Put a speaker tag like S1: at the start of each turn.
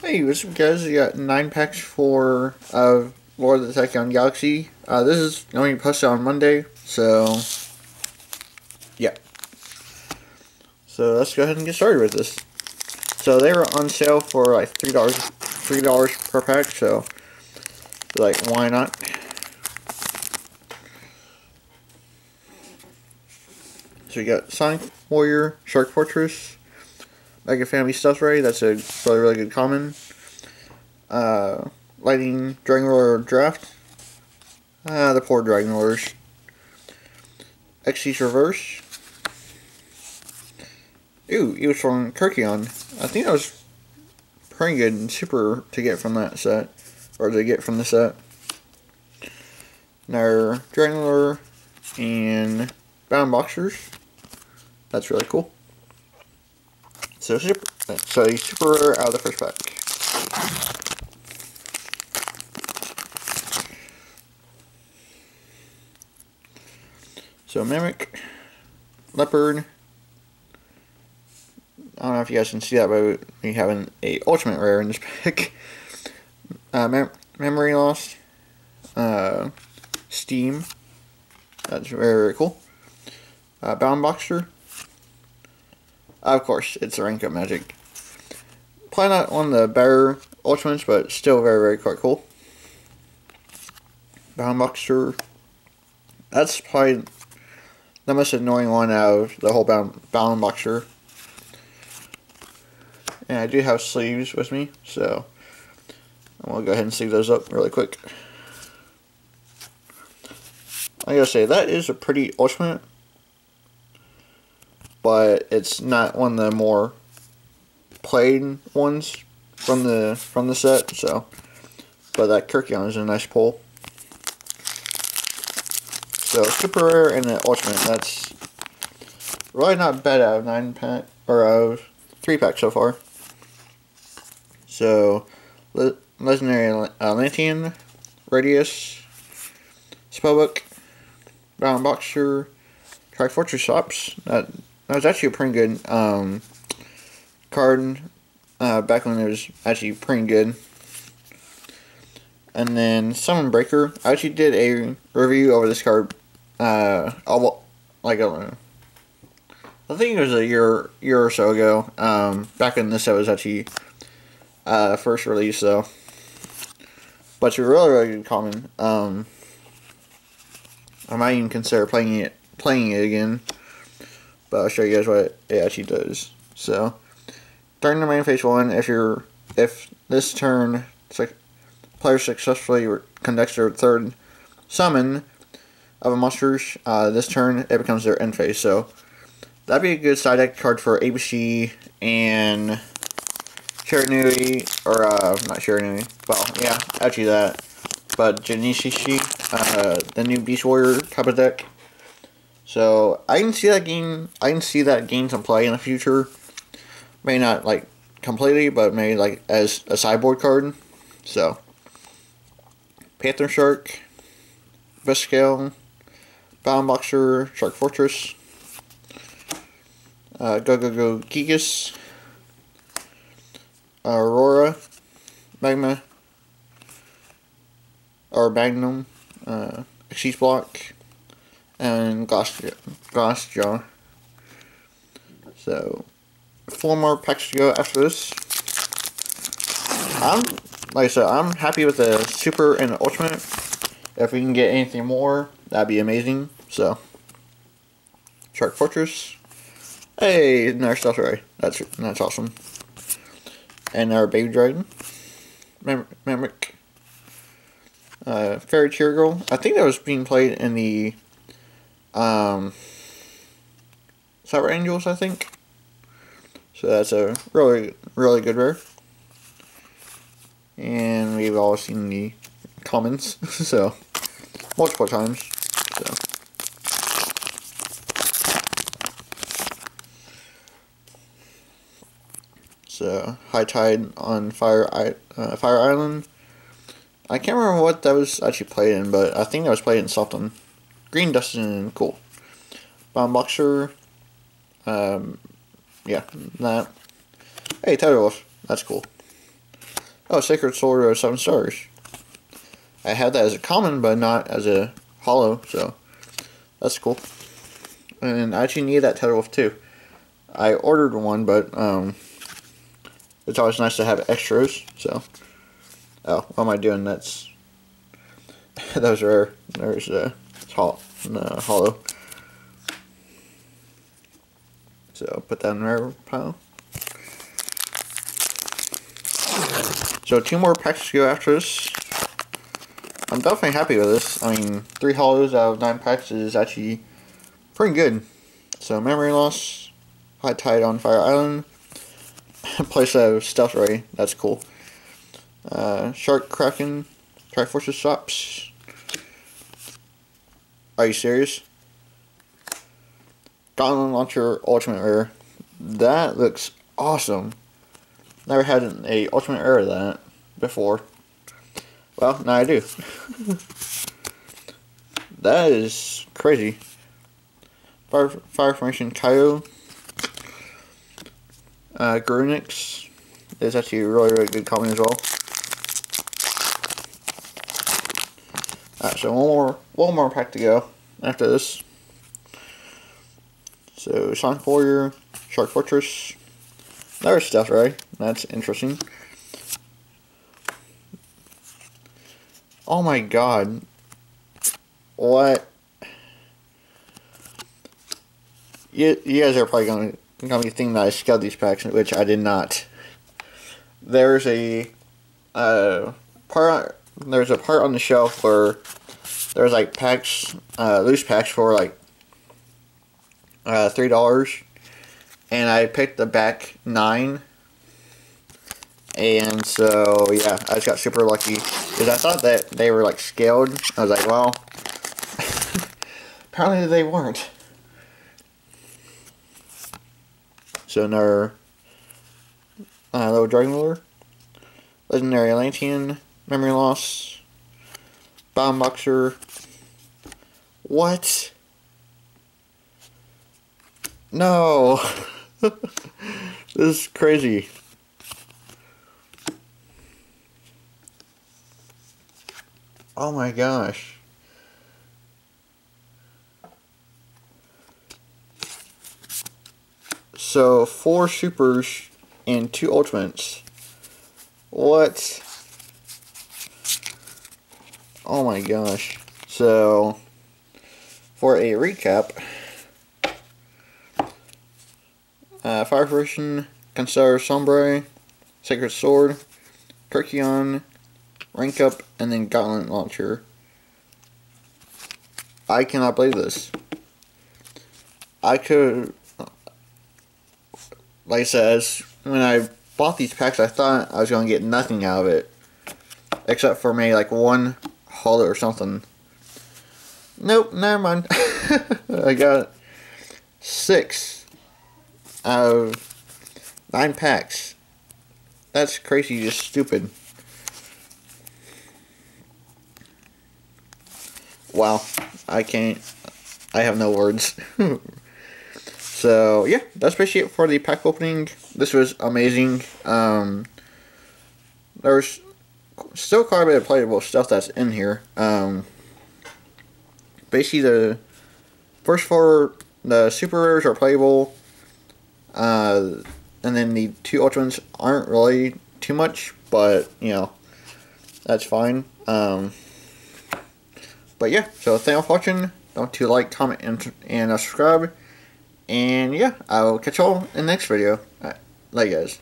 S1: Hey, what's up, guys? We got 9 packs for Lord of the Tachyon Galaxy. This is going to be posted on Monday, so yeah. So let's go ahead and get started with this. So they were on sale for like $3 per pack. So like, why not? So you got Sonic Warrior, Shark Fortress, Mega Family Stealth Ray. That's a really good common. Lightning Dragon Roller Draft. The poor Dragon Rollers. Xyz Reverse. Ooh, it was from Tachyon. I think that was pretty good and super to get from that set. Or to get from the set. Now, Dragon Roller and Bound Boxers. That's really cool. So super rare out of the first pack. So Mimic, Leopard. I don't know if you guys can see that, but we have an ultimate rare in this pack. Memory Loss, Steam. That's very cool. Bound Boxer. Of course, it's a rank up magic. Probably not one of the better ultimates, but still very quite cool. Bound Boxer. That's probably the most annoying one out of the whole Bound Boxer. And I do have sleeves with me, so I'm gonna go ahead and sleeve those up really quick. I gotta say, that is a pretty ultimate, but it's not one of the more played ones from the set. So, but that Tachyon is a nice pull. So super rare and an ultimate. That's really not bad out of 9 pack or out of 3 packs so far. So legendary Atlantean, Radius, Spellbook, Bound Boxer, Fortress Shops. That was actually a pretty good card back when it was actually pretty good. And then Summon Breaker. I actually did a review over this card. I think it was a year or so ago. Back when this set was actually first release, though. But it's a really good common. I might even consider playing it again. But I'll show you guys what it actually does. So, during the main phase 1, if this turn player successfully conducts their third summon of a monster, this turn it becomes their end phase. So that'd be a good side deck card for ABC and Shiranui, or not Shiranui. Well, yeah, actually that. But Janishi, the new Beast Warrior type of deck. So I can see that gain some play in the future. May not like completely, but maybe like as a sideboard card. So Panther Shark, Viscale, Bound Boxer, Shark Fortress, Go Gigas, Aurora, Magma, or Magnum, Xyz Block, and Glassjaw. So 4 more packs to go after this. Like I said, I'm happy with the super and the ultimate. If we can get anything more, that'd be amazing. So, Shark Fortress. Hey, another Stealth Ray. That's awesome. And our Baby Dragon. Mimic. Fairy Tear Girl. I think that was being played in the Cyber Angels, I think. So that's a really good rare. And we've all seen the commons, so multiple times. So High Tide on Fire Island. I can't remember what that was actually played in, but I think that was played in something. Green Dustin, cool. Bound Boxer. Yeah, that. Hey, Tidal Wolf, that's cool. Oh, Sacred Sword of 7 stars. I had that as a common, but not as a holo, so that's cool. And I actually need that Tetherwolf too. I ordered one, but it's always nice to have extras. So, oh, what am I doing? That's those are rare. There's holo. So put that in the rare pile. So 2 more packs to go after this. I'm definitely happy with this. I mean, 3 holos out of 9 packs is actually pretty good. So Memory Loss, High Tide on Fire Island, place of Stealth Ray, that's cool. Shark Kraken, Triforce Swaps. Are you serious? Gauntlet Launcher Ultimate Rare. That looks awesome. Never had a Ultimate Rare of that before. Well, now I do. That is crazy. Fire Formation Kyo. Grunix is actually a really good common as well. Alright, so one more pack to go after this. So Sonic Warrior, Shark Fortress, another Stealth Ray. That's interesting. Oh my god. What? You guys are probably gonna be thinking that I scaled these packs, which I did not. There's a part on the shelf where there's like packs, loose packs for like $3, and I picked the back 9. And so, yeah, I just got super lucky, because I thought that they were, like, scaled. I was like, well, apparently they weren't. So, another little Dragon Lure, Legendary Atlantean, Memory Loss, Bomb Boxer. What? No. This is crazy. Oh my gosh. So 4 supers and 2 ultimates. What? Oh my gosh. So for a recap, Fire Version, Constellar Sombre, Sacred Sword, Tachyon, Rank Up, and then Gauntlet Launcher. I cannot believe this. I could, like I said, when I bought these packs, I thought I was going to get nothing out of it. Except for maybe like 1 holo or something. Nope, never mind. I got 6 out of 9 packs. That's crazy, just stupid. Wow, I have no words. So, yeah, that's basically it for the pack opening. This was amazing. There's still quite a bit of playable stuff that's in here. Basically, the first 4, the super rares are playable. And then the 2 ultimates aren't really too much, but, you know, that's fine. But yeah, so thank you for watching. Don't forget to like, comment, and subscribe. And yeah, I'll catch y'all in the next video. Alright, later guys.